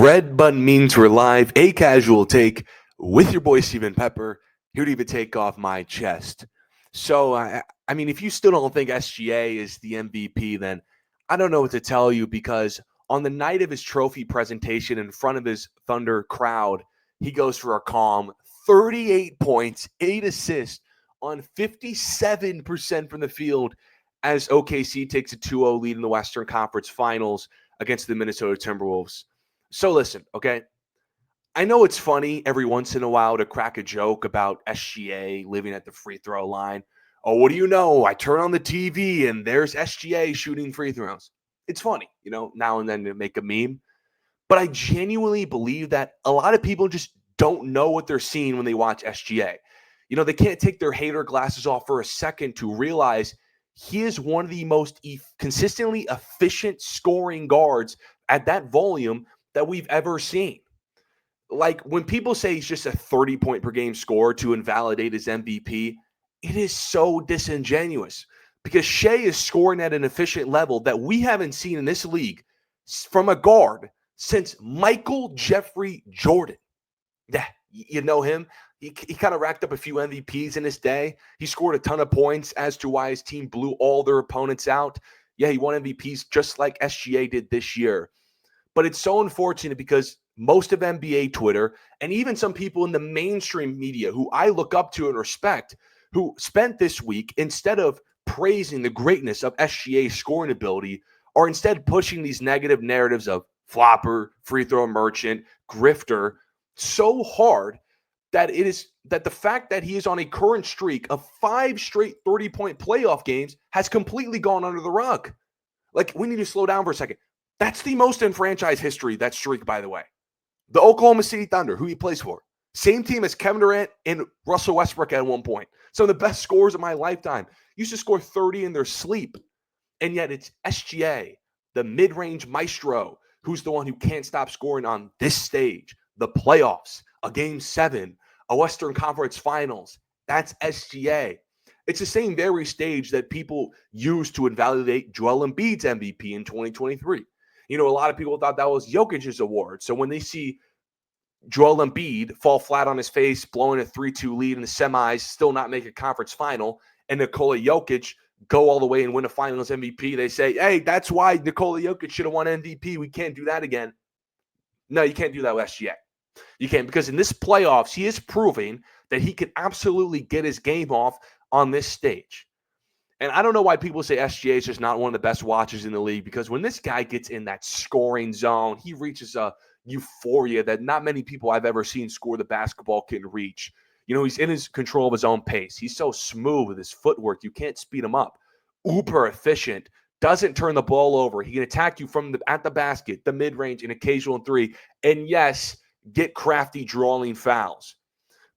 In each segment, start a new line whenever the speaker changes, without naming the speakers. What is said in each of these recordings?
red button means we're live, a casual take with your boy Steven Pepper, here to even take off my chest. So, I mean, if you still don't think SGA is the MVP, then I don't know what to tell you because on the night of his trophy presentation in front of his Thunder crowd, he goes for a calm 38 points, 8 assists on 57% from the field as OKC takes a 2-0 lead in the Western Conference Finals against the Minnesota Timberwolves. So listen, okay? I know it's funny every once in a while to crack a joke about SGA living at the free throw line. Oh, what do you know? I turn on the TV and there's SGA shooting free throws. It's funny, now and then to make a meme. But I genuinely believe that a lot of people just don't know what they're seeing when they watch SGA. They can't take their hater glasses off for a second to realize he is one of the most consistently efficient scoring guards at that volume that we've ever seen. Like when people say he's just a 30-point per game scorer to invalidate his MVP, it is so disingenuous because Shai is scoring at an efficient level that we haven't seen in this league from a guard since Michael Jeffrey Jordan. Yeah, you know him. He kind of racked up a few MVPs in his day. He scored a ton of points as to why his team blew all their opponents out. Yeah, he won MVPs just like SGA did this year. But it's so unfortunate because most of NBA Twitter and even some people in the mainstream media who I look up to and respect, who spent this week, instead of praising the greatness of SGA's scoring ability, are instead pushing these negative narratives of flopper, free throw merchant, grifter so hard that the fact that he is on a current streak of 5 straight 30-point playoff games has completely gone under the rug. Like, we need to slow down for a second. That's the most in franchise history, that streak, by the way. The Oklahoma City Thunder, who he plays for. Same team as Kevin Durant and Russell Westbrook at one point. Some of the best scorers of my lifetime. Used to score 30 in their sleep. And yet it's SGA, the mid-range maestro, who's the one who can't stop scoring on this stage. The playoffs, a Game 7, a Western Conference Finals. That's SGA. It's the same very stage that people use to invalidate Joel Embiid's MVP in 2023. A lot of people thought that was Jokic's award. So when they see Joel Embiid fall flat on his face, blowing a 3-2 lead in the semis, still not make a conference final, and Nikola Jokic go all the way and win a finals MVP, they say, hey, that's why Nikola Jokic should have won MVP. We can't do that again. No, you can't do that with SGA. You can't, because in this playoffs, he is proving that he can absolutely get his game off on this stage. And I don't know why people say SGA is just not one of the best watchers in the league, because when this guy gets in that scoring zone, he reaches a euphoria that not many people I've ever seen score the basketball can reach. He's in his control of his own pace. He's so smooth with his footwork. You can't speed him up. Uber efficient. Doesn't turn the ball over. He can attack you from at the basket, the mid-range, and occasional three. And yes, get crafty drawing fouls.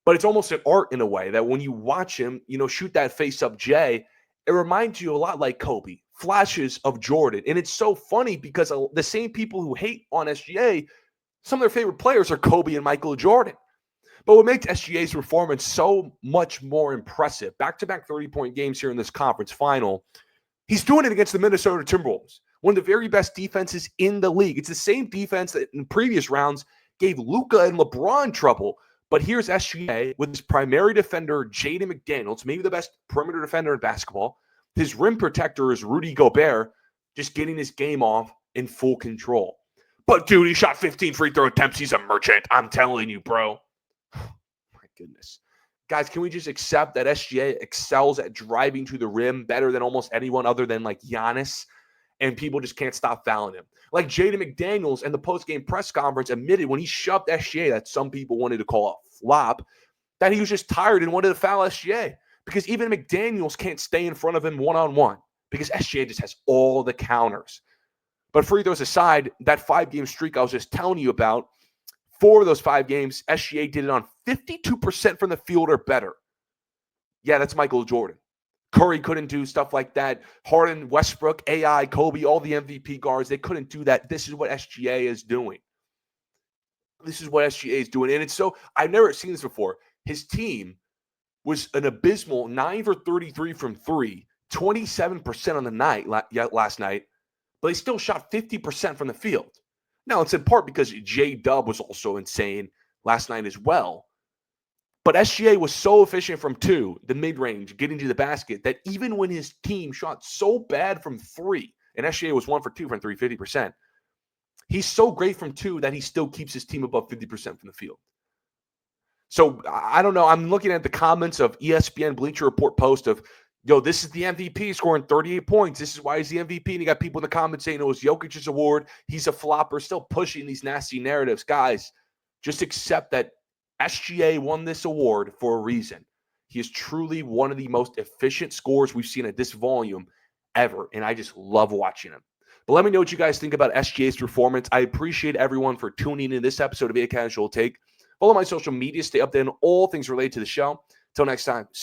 But it's almost an art in a way that when you watch him, shoot that face-up J, it reminds you a lot like Kobe, flashes of Jordan. And it's so funny because the same people who hate on SGA, some of their favorite players are Kobe and Michael Jordan. But what makes SGA's performance so much more impressive, back-to-back 30-point games here in this conference final, he's doing it against the Minnesota Timberwolves, one of the very best defenses in the league. It's the same defense that in previous rounds gave Luka and LeBron trouble. But here's SGA with his primary defender, Jaden McDaniels, maybe the best perimeter defender in basketball. His rim protector is Rudy Gobert, just getting his game off in full control. But, dude, he shot 15 free throw attempts. He's a merchant. I'm telling you, bro. My goodness. Guys, can we just accept that SGA excels at driving to the rim better than almost anyone other than, like, Giannis? And people just can't stop fouling him. Like Jaden McDaniels in the post-game press conference admitted when he shoved SGA, that some people wanted to call a flop, that he was just tired and wanted to foul SGA. Because even McDaniels can't stay in front of him one-on-one because SGA just has all the counters. But free throws aside, that 5-game streak I was just telling you about, 4 of those 5 games, SGA did it on 52% from the field or better. Yeah, that's Michael Jordan. Curry couldn't do stuff like that. Harden, Westbrook, AI, Kobe, all the MVP guards, they couldn't do that. This is what SGA is doing. And it's so, I've never seen this before. His team was an abysmal 9 for 33 from 3, 27% on the night last night, but they still shot 50% from the field. Now, it's in part because J-Dub was also insane last night as well. But SGA was so efficient from 2, the mid-range, getting to the basket, that even when his team shot so bad from 3, and SGA was 1 for 2 from 3, 50%, he's so great from 2 that he still keeps his team above 50% from the field. So I don't know. I'm looking at the comments of ESPN Bleacher Report post of, yo, this is the MVP scoring 38 points. This is why he's the MVP. And you got people in the comments saying it was Jokic's award. He's a flopper, still pushing these nasty narratives. Guys, just accept that SGA won this award for a reason. He is truly one of the most efficient scorers we've seen at this volume ever. And I just love watching him. But let me know what you guys think about SGA's performance. I appreciate everyone for tuning in this episode of A Casual Take. Follow my social media, stay updated on all things related to the show. Until next time, see you.